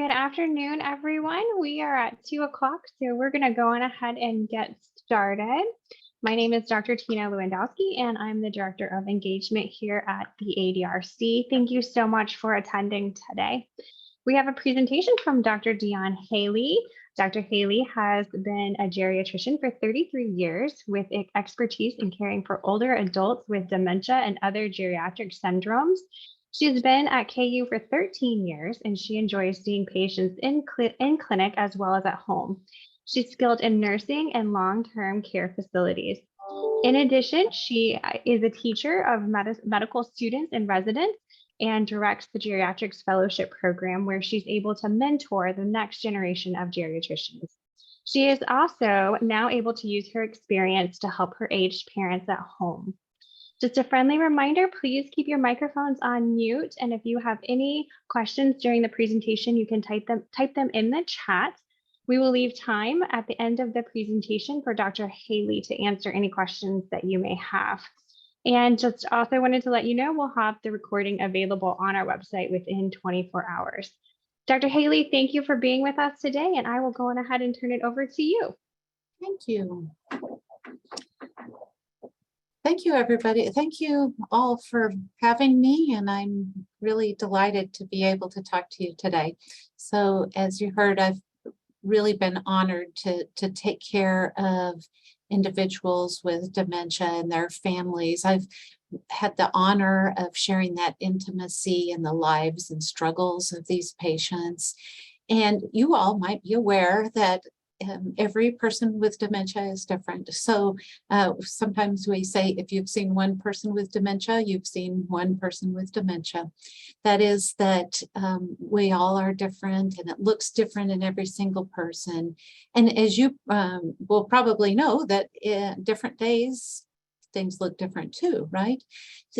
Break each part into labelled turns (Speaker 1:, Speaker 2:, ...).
Speaker 1: Good afternoon, everyone. We are at 2 o'clock, so we're going to go on ahead and get started. My name is Dr. Tina Lewandowski, and I'm the Director of Engagement here at the ADRC. Thank you so much for attending today. We have a presentation from Dr. Hayley. Dr. Hayley has been a geriatrician for 33 years with expertise in caring for older adults with dementia and other geriatric syndromes. She's been at KU for 13 years, and she enjoys seeing patients in clinic as well as at home. She's skilled in nursing and long-term care facilities. In addition, she is a teacher of medical students and residents and directs the Geriatrics Fellowship program, where she's able to mentor the next generation of geriatricians. She is also now able to use her experience to help her aged parents at home. Just a friendly reminder, please keep your microphones on mute. And if you have any questions during the presentation, you can type them in the chat. We will leave time at the end of the presentation for Dr. Hayley to answer any questions that you may have. And just also wanted to let you know, we'll have the recording available on our website within 24 hours. Dr. Hayley, thank you for being with us today, and I will go on ahead and turn it over to you.
Speaker 2: Thank you. Thank you, everybody. Thank you all for having me, and I'm really delighted to be able to talk to you today. So as you heard, I've really been honored to take care of individuals with dementia and their families. I've had the honor of sharing that intimacy in the lives and struggles of these patients. And you all might be aware that every person with dementia is different. So sometimes we say, if you've seen one person with dementia, you've seen one person with dementia. That is that we all are different, and it looks different in every single person. And as you will probably know, that different days, things look different too, right?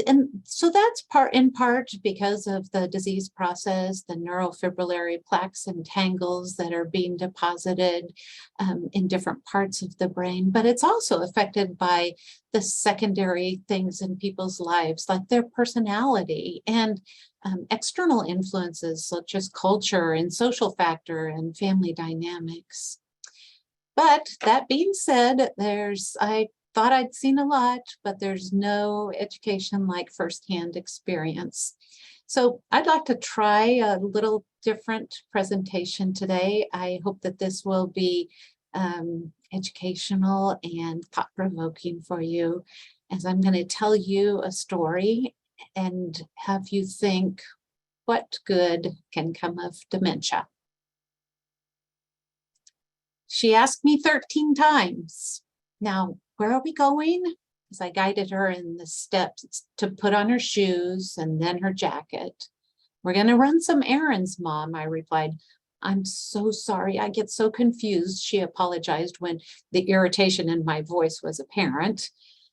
Speaker 2: And so that's in part because of the disease process, the neurofibrillary plaques and tangles that are being deposited in different parts of the brain. But it's also affected by the secondary things in people's lives, like their personality and external influences such as culture and social factor and family dynamics. But that being said, I thought I'd seen a lot, but there's no education like firsthand experience. So I'd like to try a little different presentation today. I hope that this will be educational and thought-provoking for you, as I'm going to tell you a story and have you think, what good can come of dementia? She asked me 13 times. Now, where are we going? As I guided her in the steps to put on her shoes and then her jacket. We're going to run some errands, Mom, I replied. I'm so sorry. I get so confused, she apologized when the irritation in my voice was apparent.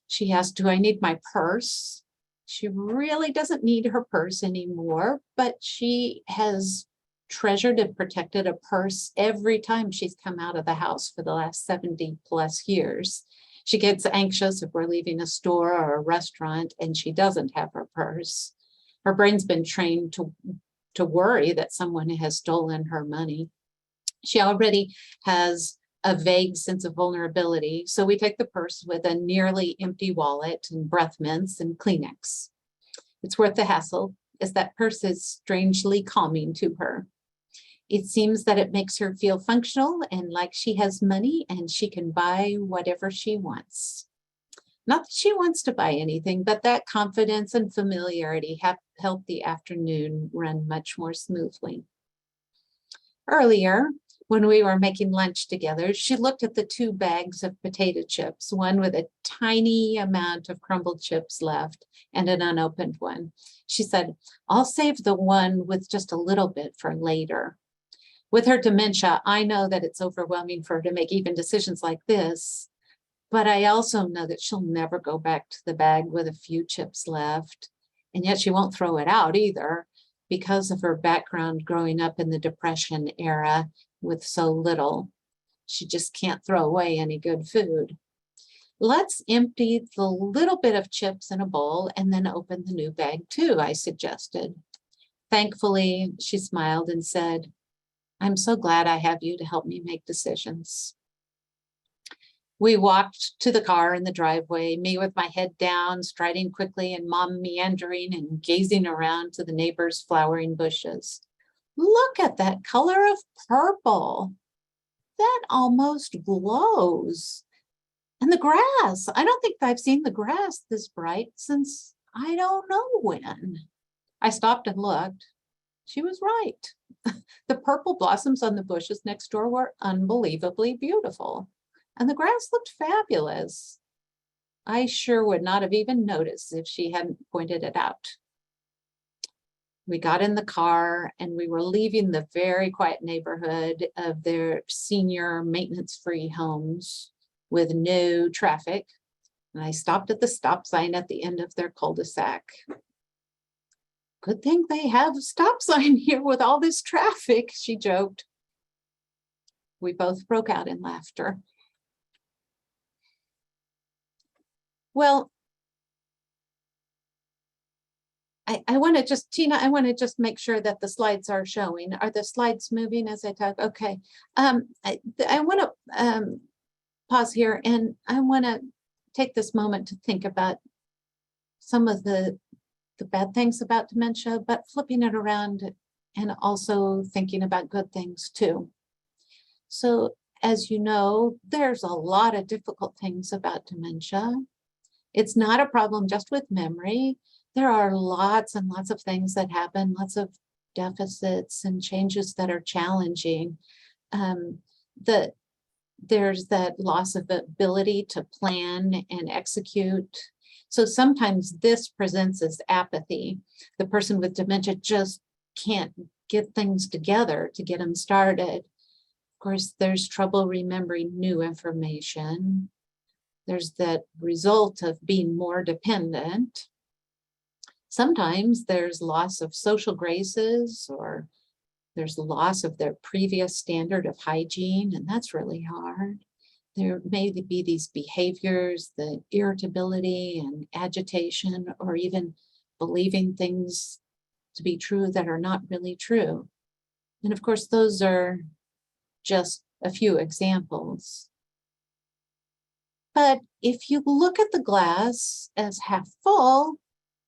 Speaker 2: She asked, do I need my purse? She really doesn't need her purse anymore, but she has treasured and protected a purse every time she's come out of the house for the last 70 plus years. She gets anxious if we're leaving a store or a restaurant and she doesn't have her purse. Her brain's been trained to worry that someone has stolen her money. She already has a vague sense of vulnerability, so we take the purse with a nearly empty wallet and breath mints and Kleenex. It's worth the hassle, as that purse is strangely calming to her. It seems that it makes her feel functional and like she has money and she can buy whatever she wants. Not that she wants to buy anything, but that confidence and familiarity have helped the afternoon run much more smoothly. Earlier, when we were making lunch together, she looked at the 2 bags of potato chips, one with a tiny amount of crumbled chips left and an unopened one. She said, I'll save the one with just a little bit for later. With her dementia, I know that it's overwhelming for her to make even decisions like this, but I also know that she'll never go back to the bag with a few chips left, and yet she won't throw it out either because of her background growing up in the Depression era with so little. She just can't throw away any good food. Let's empty the little bit of chips in a bowl and then open the new bag too, I suggested. Thankfully, she smiled and said, I'm so glad I have you to help me make decisions. We walked to the car in the driveway, me with my head down, striding quickly, and Mom meandering and gazing around to the neighbors' flowering bushes. Look at that color of purple. That almost glows. And the grass. I don't think I've seen the grass this bright since I don't know when. I stopped and looked. She was right. The purple blossoms on the bushes next door were unbelievably beautiful. And the grass looked fabulous. I sure would not have even noticed if she hadn't pointed it out. We got in the car and we were leaving the very quiet neighborhood of their senior maintenance-free homes with no traffic. And I stopped at the stop sign at the end of their cul-de-sac. Good thing they have a stop sign here with all this traffic, she joked. We both broke out in laughter. Well, I want to just, Tina, I want to just make sure that the slides are showing. Are the slides moving as I talk? Okay. I want to pause here and I want to take this moment to think about some of the bad things about dementia, but flipping it around and also thinking about good things too. So as you know, there's a lot of difficult things about dementia. It's not a problem just with memory. There are lots and lots of things that happen, lots of deficits and changes that are challenging. There's that loss of ability to plan and execute. So sometimes this presents as apathy. The person with dementia just can't get things together to get them started. Of course, there's trouble remembering new information. There's that result of being more dependent. Sometimes there's loss of social graces, or there's loss of their previous standard of hygiene, and that's really hard. There may be these behaviors, the irritability and agitation, or even believing things to be true that are not really true. And of course, those are just a few examples. But if you look at the glass as half full,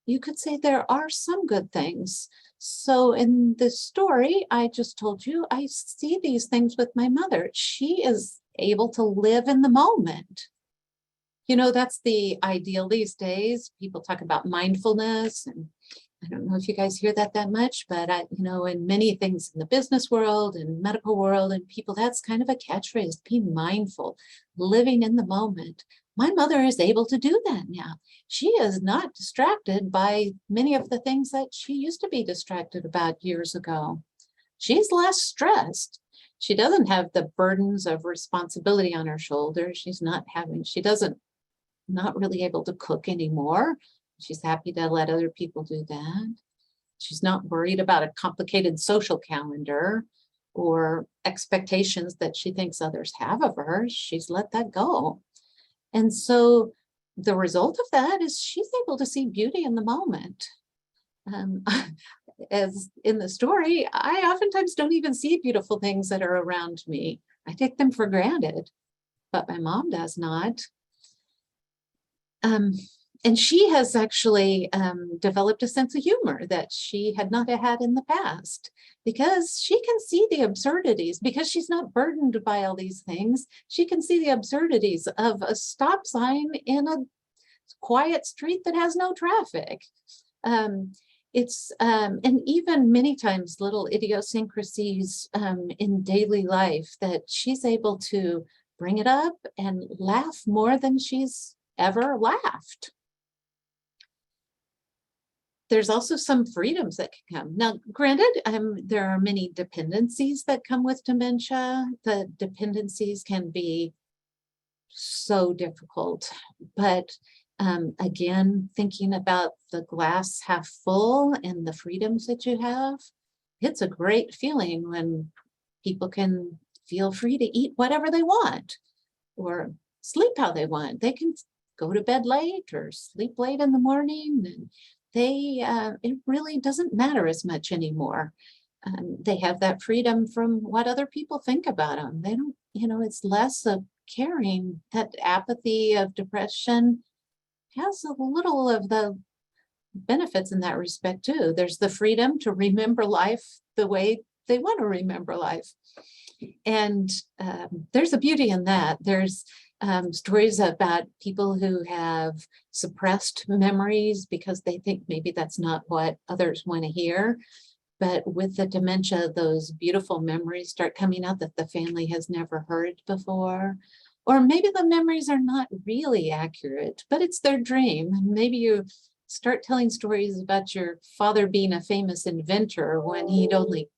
Speaker 2: you could say there are some good things. So in this story I just told you, I see these things with my mother. She is able to live in the moment. You know, that's the ideal these days. People talk about mindfulness, and I don't know if you guys hear that much, but you know, in many things in the business world and medical world and people, that's kind of a catchphrase, be mindful, living in the moment. My mother is able to do that now. She is not distracted by many of the things that she used to be distracted about years ago. She's less stressed. She doesn't have the burdens of responsibility on her shoulders. She's not really able to cook anymore. She's happy to let other people do that. She's not worried about a complicated social calendar or expectations that she thinks others have of her. She's let that go. And so the result of that is she's able to see beauty in the moment. As in the story, I oftentimes don't even see beautiful things that are around me. I take them for granted, but my mom does not. And she has actually developed a sense of humor that she had not had in the past, because she can see the absurdities, because she's not burdened by all these things. She can see the absurdities of a stop sign in a quiet street that has no traffic. And even many times little idiosyncrasies in daily life that she's able to bring it up and laugh more than she's ever laughed. There's also some freedoms that can come. Now, granted, there are many dependencies that come with dementia. The dependencies can be so difficult, but again, thinking about the glass half full and the freedoms that you have, it's a great feeling when people can feel free to eat whatever they want or sleep how they want. They can go to bed late or sleep late in the morning, and it really doesn't matter as much anymore. they have that freedom from what other people think about them. They don't, it's less of caring. That apathy of depression has a little of the benefits in that respect too. There's the freedom to remember life the way they want to remember life. And there's a beauty in that. There's stories about people who have suppressed memories because they think maybe that's not what others want to hear. But with the dementia, those beautiful memories start coming out that the family has never heard before. Or maybe the memories are not really accurate, but it's their dream. Maybe you start telling stories about your father being a famous inventor when he'd only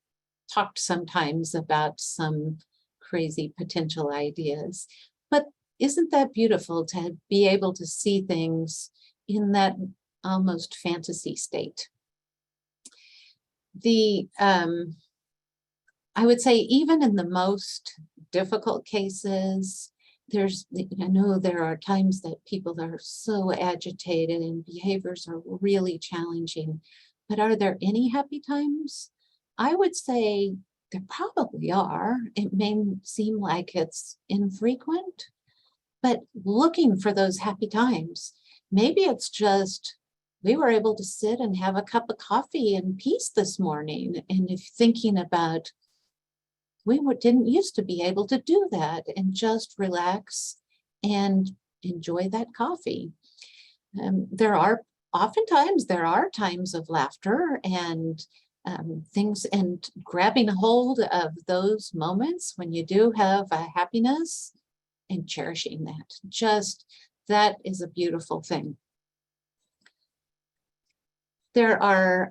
Speaker 2: talked sometimes about some crazy potential ideas. But isn't that beautiful to be able to see things in that almost fantasy state? I would say even in the most difficult cases, I know there are times that people are so agitated and behaviors are really challenging, but are there any happy times? I would say there probably are. It may seem like it's infrequent, but looking for those happy times, maybe it's just, we were able to sit and have a cup of coffee in peace this morning. And if thinking about, we didn't used to be able to do that and just relax and enjoy that coffee. There are times of laughter and things, and grabbing a hold of those moments when you do have a happiness and cherishing that. That is a beautiful thing. There are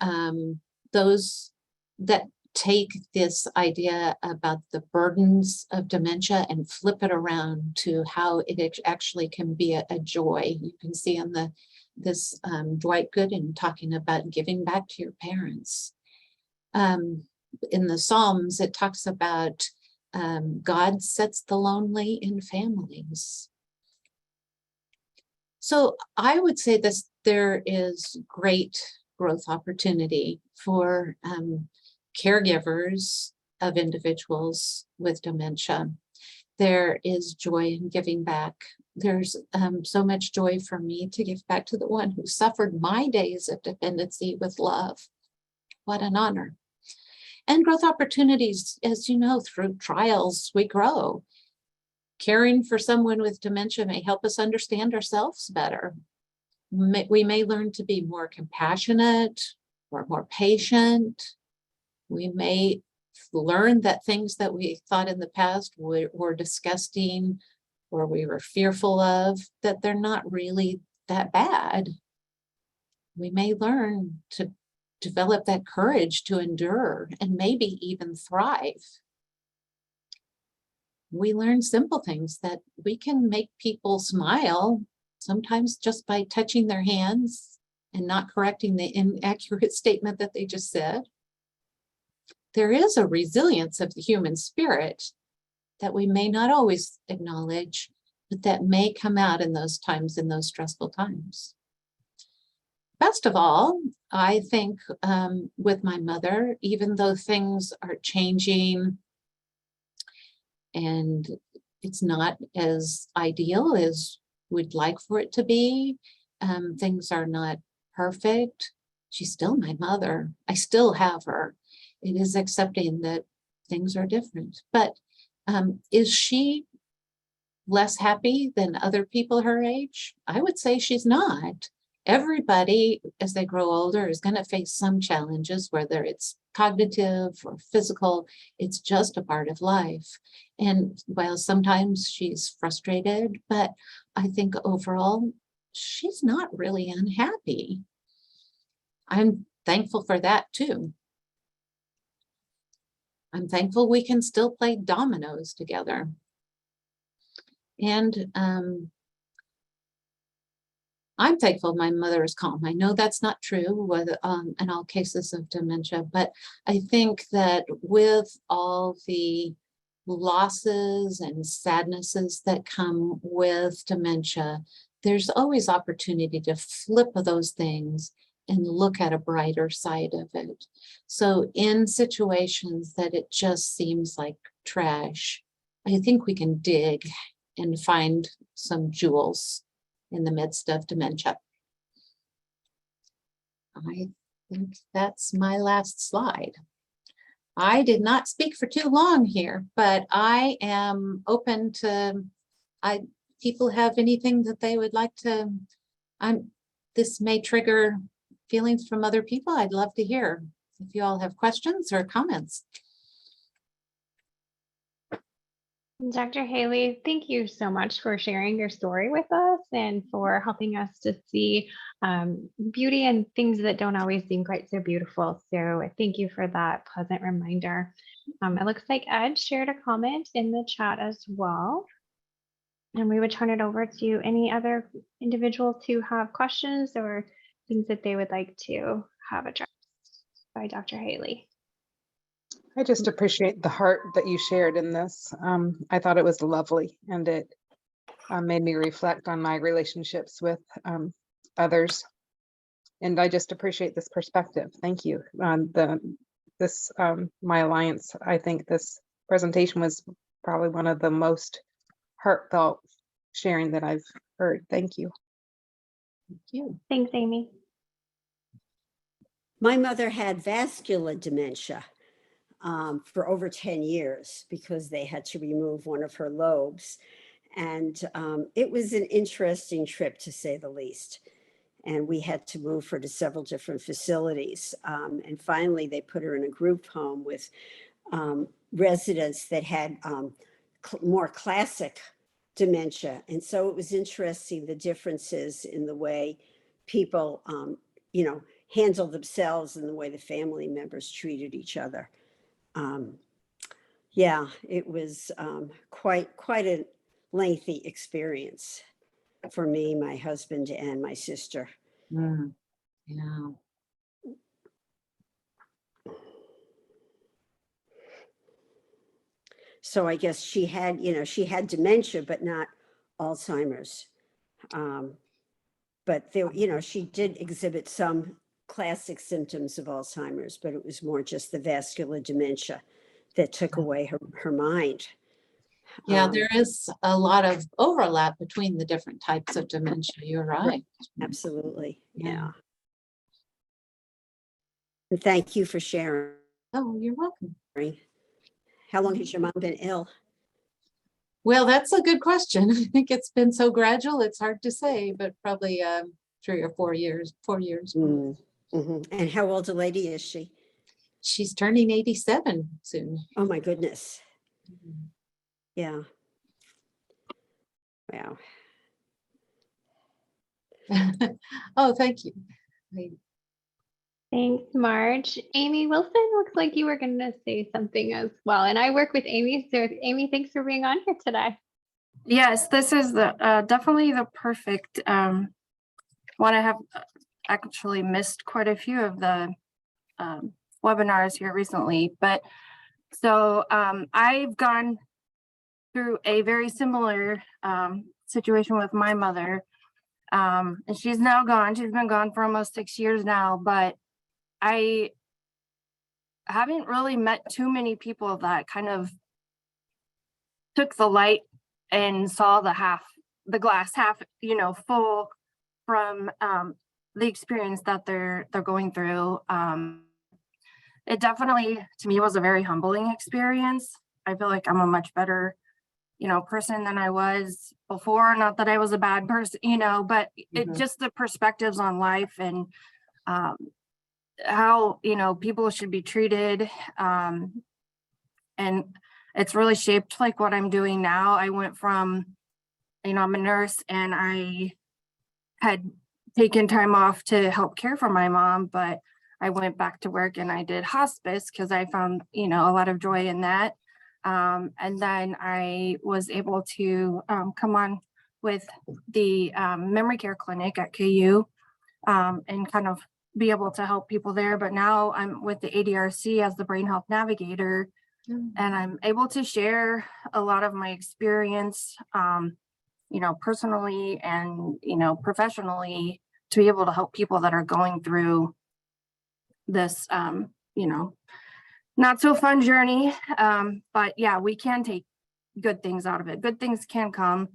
Speaker 2: those that take this idea about the burdens of dementia and flip it around to how it actually can be a joy. You can see on this Dwight Gooden talking about giving back to your parents. In the Psalms, it talks about God sets the lonely in families. So I would say there is great growth opportunity for caregivers of individuals with dementia. There is joy in giving back. There's so much joy for me to give back to the one who suffered my days of dependency with love. What an honor. And growth opportunities, as you know, through trials, we grow. Caring for someone with dementia may help us understand ourselves better. We may learn to be more compassionate or more patient. We may learn that things that we thought in the past were disgusting or we were fearful of, that they're not really that bad. We may learn to develop that courage to endure and maybe even thrive. We learn simple things that we can make people smile, sometimes just by touching their hands and not correcting the inaccurate statement that they just said. There is a resilience of the human spirit that we may not always acknowledge, but that may come out in those times, in those stressful times. Best of all, I think with my mother, even though things are changing and it's not as ideal as we'd like for it to be, things are not perfect, she's still my mother. I still have her. It is accepting that things are different. But is she less happy than other people her age? I would say she's not. Everybody, as they grow older, is going to face some challenges, whether it's cognitive or physical. It's just a part of life. And while sometimes she's frustrated, but I think overall, she's not really unhappy. I'm thankful for that too. I'm thankful we can still play dominoes together. And I'm thankful my mother is calm. I know that's not true in all cases of dementia, but I think that with all the losses and sadnesses that come with dementia, there's always opportunity to flip those things and look at a brighter side of it. So in situations that it just seems like trash, I think we can dig and find some jewels in the midst of dementia. I think that's my last slide. I did not speak for too long here, but I am open to, people have anything that they would like to, this may trigger feelings from other people. I'd love to hear if you all have questions or comments.
Speaker 1: Dr. Hayley, thank you so much for sharing your story with us and for helping us to see beauty and things that don't always seem quite so beautiful. So thank you for that pleasant reminder. It looks like Ed shared a comment in the chat as well. And we would turn it over to any other individuals who have questions or things that they would like to have addressed by Dr. Hayley.
Speaker 3: I just appreciate the heart that you shared in this. I thought it was lovely, and it made me reflect on my relationships with others. And I just appreciate this perspective. Thank you. My Alliance, I think this presentation was probably one of the most heartfelt sharing that I've heard. Thank you.
Speaker 2: Thank you.
Speaker 1: Thanks, Amy.
Speaker 4: My mother had vascular dementia for over 10 years because they had to remove one of her lobes. And it was an interesting trip, to say the least. And we had to move her to several different facilities. And finally, they put her in a group home with residents that had more classic dementia. And so it was interesting, the differences in the way people, handle themselves and the way the family members treated each other. Yeah, it was quite a lengthy experience for me, my husband, and my sister.
Speaker 2: Yeah.
Speaker 4: So I guess she had dementia, but not Alzheimer's. But there, she did exhibit some classic symptoms of Alzheimer's, but it was more just the vascular dementia that took away her mind.
Speaker 2: Yeah, there is a lot of overlap between the different types of dementia. You're right.
Speaker 4: Absolutely.
Speaker 2: Yeah.
Speaker 4: And thank you for sharing.
Speaker 2: Oh, you're welcome.
Speaker 4: How long has your mom been ill?
Speaker 2: Well, that's a good question. I think it's been so gradual, it's hard to say, but probably 3 or 4 years. 4 years.
Speaker 4: Mm-hmm. And how old a lady is she?
Speaker 2: She's turning 87 soon.
Speaker 4: Oh my goodness. Yeah. Wow.
Speaker 2: Oh, thank you.
Speaker 1: Thanks, Marge. Amy Wilson, looks like you were going to say something as well. And I work with Amy. So Amy, thanks for being on here today.
Speaker 5: Yes, this is the definitely the perfect one. I have actually missed quite a few of the webinars here recently, but so I've gone through a very similar situation with my mother, and she's now gone. She's been gone for almost 6 years now, but I haven't really met too many people that kind of took the light and saw the glass half, full from the experience that they're going through. It definitely, to me, was a very humbling experience. I feel like I'm a much better, person than I was before. Not that I was a bad person, but it just the perspectives on life and how, people should be treated. And it's really shaped like what I'm doing now. I went from, I'm a nurse and I had taken time off to help care for my mom, but I went back to work and I did hospice because I found, a lot of joy in that. And then I was able to come on with the memory care clinic at KU and kind of be able to help people there. But now I'm with the ADRC as the brain health navigator, and I'm able to share a lot of my experience, personally and, professionally to be able to help people that are going through this, not so fun journey. But yeah, we can take good things out of it. Good things can come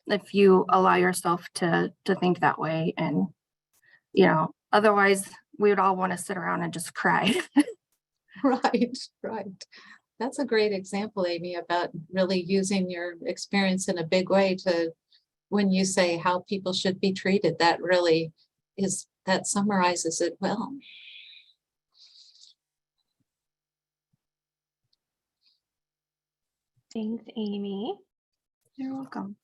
Speaker 5: if you allow yourself to think that way. And, otherwise we would all want to sit around and just cry.
Speaker 2: Right, right. That's a great example, Amy, about really using your experience in a big way to, when you say how people should be treated, that really is, that summarizes it well.
Speaker 1: Thanks, Amy.
Speaker 5: You're welcome.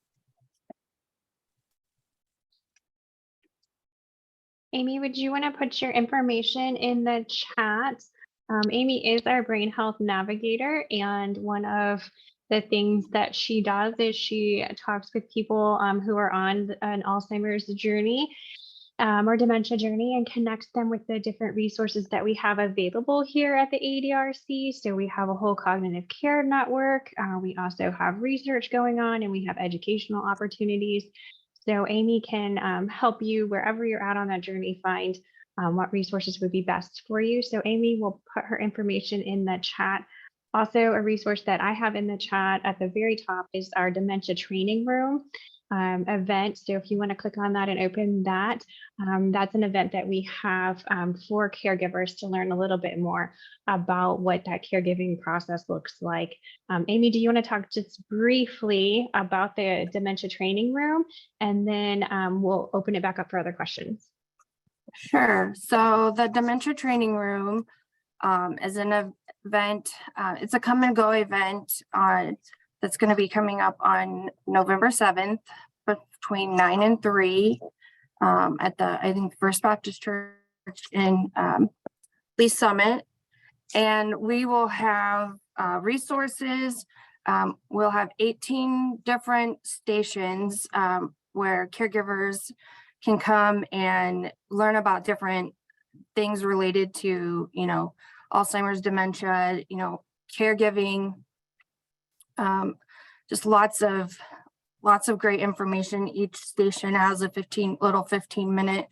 Speaker 1: Amy, would you want to put your information in the chat? Amy is our brain health navigator, and one of the things that she does is she talks with people who are on an Alzheimer's journey or dementia journey and connects them with the different resources that we have available here at the ADRC. So we have a whole cognitive care network. We also have research going on, and we have educational opportunities. So Amy can help you wherever you're at on that journey, find what resources would be best for you. So Amy will put her information in the chat. Also, a resource that I have in the chat at the very top is our dementia training room event. So if you want to click on that and open that, that's an event that we have for caregivers to learn a little bit more about what that caregiving process looks like. Amy, do you want to talk just briefly about the dementia training room, and then we'll open it back up for other questions?
Speaker 5: Sure. So the dementia training room is an event. It's a come and go event that's going to be coming up on November 7th between 9 and 3 at the, I think, First Baptist Church in Lee Summit. And we will have resources. We'll have 18 different stations where caregivers can come and learn about different things related to, Alzheimer's, dementia, caregiving, just lots of great information. Each station has a 15-minute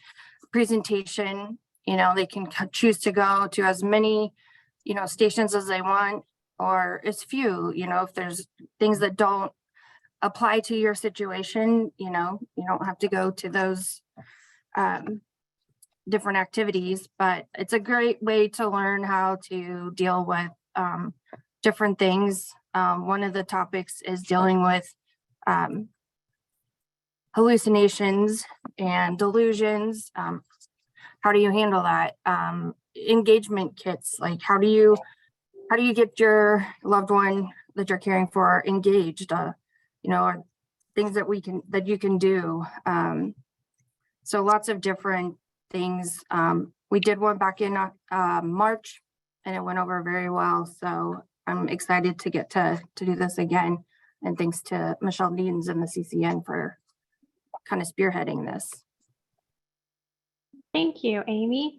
Speaker 5: presentation. They can choose to go to as many, stations as they want, or as few, if there's things that don't apply to your situation, you don't have to go to those different activities. But it's a great way to learn how to deal with different things. One of the topics is dealing with hallucinations and delusions. How do you handle that? Engagement kits, like how do you get your loved one that you're caring for engaged? Or things that you can do. So lots of different things. We did one back in March, and it went over very well. So I'm excited to get to do this again. And thanks to Michelle Deans and the CCN for kind of spearheading this.
Speaker 1: Thank you, Amy.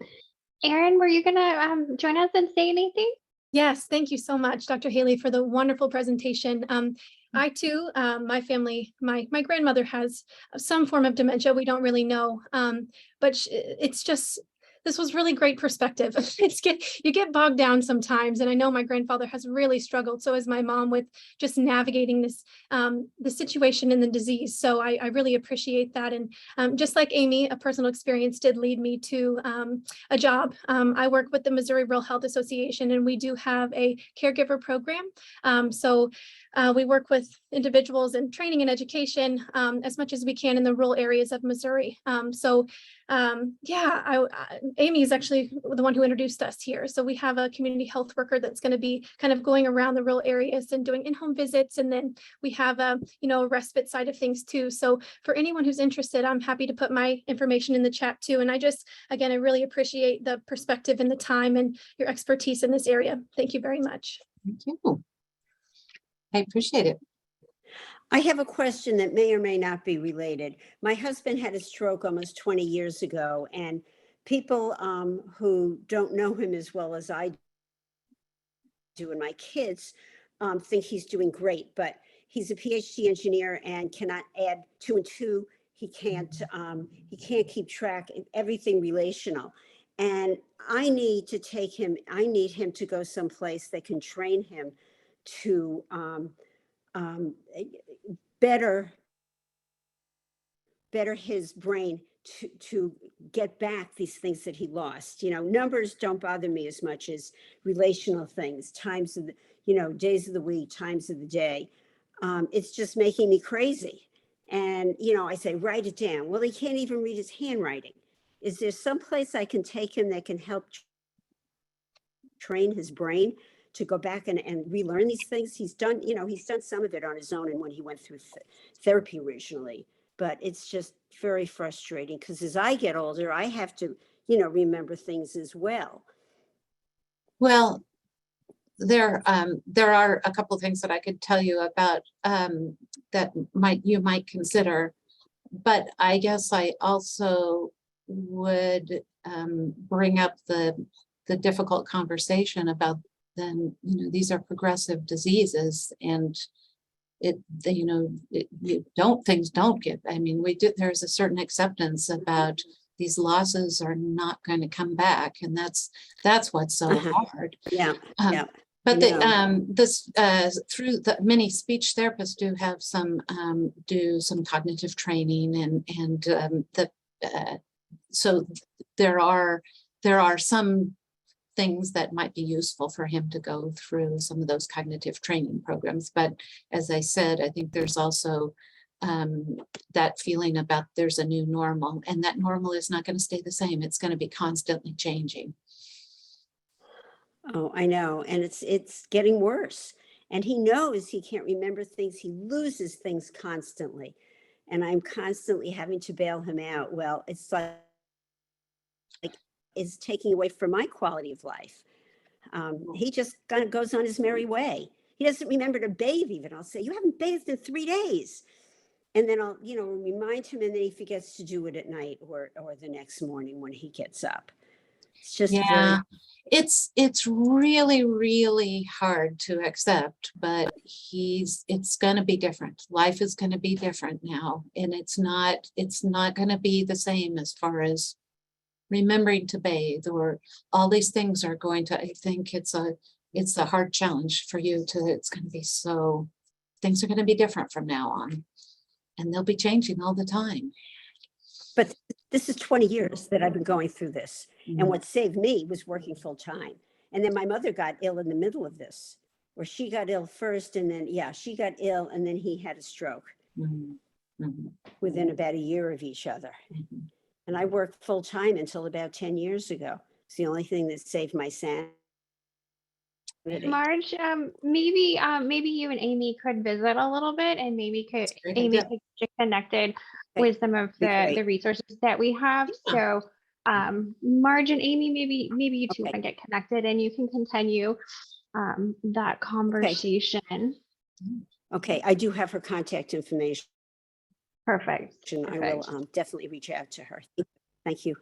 Speaker 1: Erin, were you going to join us and say anything?
Speaker 6: Yes, thank you so much, Dr. Hayley, for the wonderful presentation. I too, my family, my grandmother has some form of dementia. We don't really know, but it's just, this was really great perspective. You get bogged down sometimes, and I know my grandfather has really struggled. So has my mom with just navigating this, the situation and the disease. So I really appreciate that. And just like Amy, a personal experience did lead me to a job. I work with the Missouri Rural Health Association, and we do have a caregiver program. We work with individuals in training and education as much as we can in the rural areas of Missouri. Amy is actually the one who introduced us here. So we have a community health worker that's going to be kind of going around the rural areas and doing in-home visits. And then we have a respite side of things too. So for anyone who's interested, I'm happy to put my information in the chat too. And I really appreciate the perspective and the time and your expertise in this area. Thank you very much.
Speaker 2: Thank you. I appreciate it.
Speaker 4: I have a question that may or may not be related. My husband had a stroke almost 20 years ago, and people who don't know him as well as I do and my kids think he's doing great, but he's a PhD engineer and cannot add 2 and 2 he can't keep track of everything relational. And I need him to go someplace that can train him to better his brain to get back these things that he lost. You know, numbers don't bother me as much as relational things, times of the, days of the week, times of the day. It's just making me crazy. And, I say, write it down. Well, he can't even read his handwriting. Is there some place I can take him that can help train his brain to go back and relearn these things? He's done some of it on his own and when he went through therapy originally. But it's just very frustrating because as I get older, I have to, remember things as well.
Speaker 2: Well, there are a couple of things that I could tell you about that you might consider, but I guess I also would bring up the difficult conversation about then, these are progressive diseases, and things don't get, there's a certain acceptance about these losses are not going to come back. And that's what's so hard.
Speaker 4: Yeah.
Speaker 2: But through the many speech therapists do some cognitive training and so there are some things that might be useful for him to go through some of those cognitive training programs. But as I said, I think there's also that feeling about there's a new normal, and that normal is not going to stay the same. It's going to be constantly changing.
Speaker 4: Oh, I know. And it's getting worse. And he knows he can't remember things. He loses things constantly. And I'm constantly having to bail him out. Well, it's like is taking away from my quality of life. He just kind of goes on his merry way. He doesn't remember to bathe even. I'll say, you haven't bathed in 3 days. And then I'll, remind him, and then he forgets to do it at night or the next morning when he gets up. It's just
Speaker 2: it's really, really hard to accept, but it's going to be different. Life is going to be different now. And it's not going to be the same as far as remembering to bathe or all these things are going to, I think it's a hard challenge for you it's going to be things are going to be different from now on, and they'll be changing all the time.
Speaker 4: But this is 20 years that I've been going through this. Mm-hmm. And what saved me was working full time. And then my mother got ill in the middle of this, where she got ill first, and then, she got ill, and then he had a stroke within about a year of each other. Mm-hmm. And I worked full time until about 10 years ago. It's the only thing that saved my sanity.
Speaker 1: Marge, maybe you and Amy could visit a little bit, and maybe Amy could get connected with some of the resources that we have. So Marge and Amy, maybe you two can get connected and you can continue that conversation.
Speaker 4: Okay, I do have her contact information.
Speaker 1: Perfect.
Speaker 4: I will definitely reach out to her. Thank you.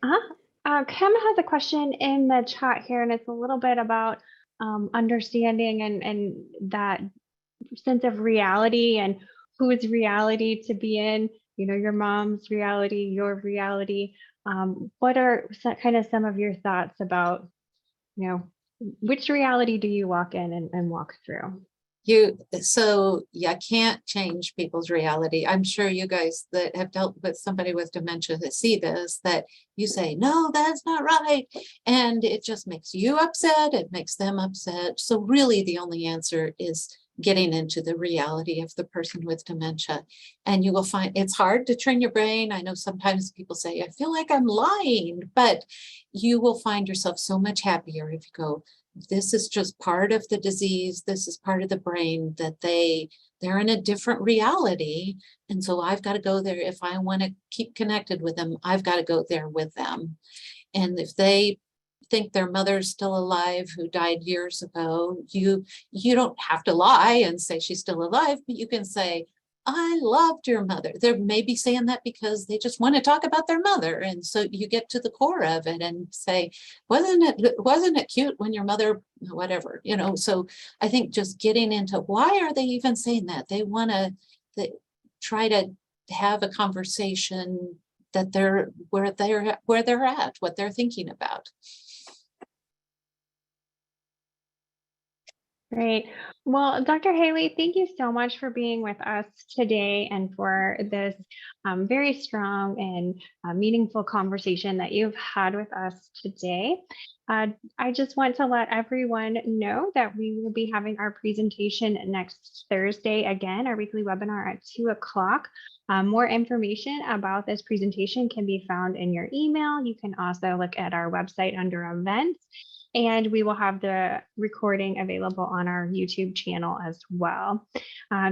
Speaker 1: Kim has a question in the chat here, and it's a little bit about understanding and that sense of reality and whose reality to be in, your mom's reality, your reality. What are some of your thoughts about, which reality do you walk in and walk through?
Speaker 2: You can't change people's reality. I'm sure you guys that have dealt with somebody with dementia that see this, that you say, no, that's not right. And it just makes you upset. It makes them upset. So really the only answer is getting into the reality of the person with dementia. And you will find it's hard to train your brain. I know sometimes people say, I feel like I'm lying, but you will find yourself so much happier if you go, this is just part of the disease. This is part of the brain, that they're in a different reality. And so I've got to go there. If I want to keep connected with them, I've got to go there with them. And if they think their mother's still alive who died years ago, you don't have to lie and say she's still alive, but you can say, I loved your mother. They're maybe saying that because they just want to talk about their mother. And so you get to the core of it and say, wasn't it cute when your mother, whatever, so I think just getting into why are they even saying that? They want to try to have a conversation that they're where they're at, what they're thinking about.
Speaker 1: Great. Well, Dr. Hayley, thank you so much for being with us today and for this very strong and meaningful conversation that you've had with us today. I just want to let everyone know that we will be having our presentation next Thursday again, our weekly webinar at 2 o'clock. More information about this presentation can be found in your email. You can also look at our website under events. And we will have the recording available on our YouTube channel as well.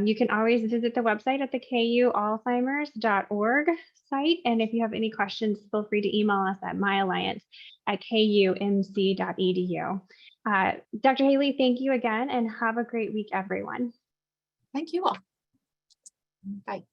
Speaker 1: You can always visit the website at the kualzheimers.org site. And if you have any questions, feel free to email us at myalliance@kumc.edu. Dr. Hayley, thank you again and have a great week, everyone.
Speaker 2: Thank you all. Bye.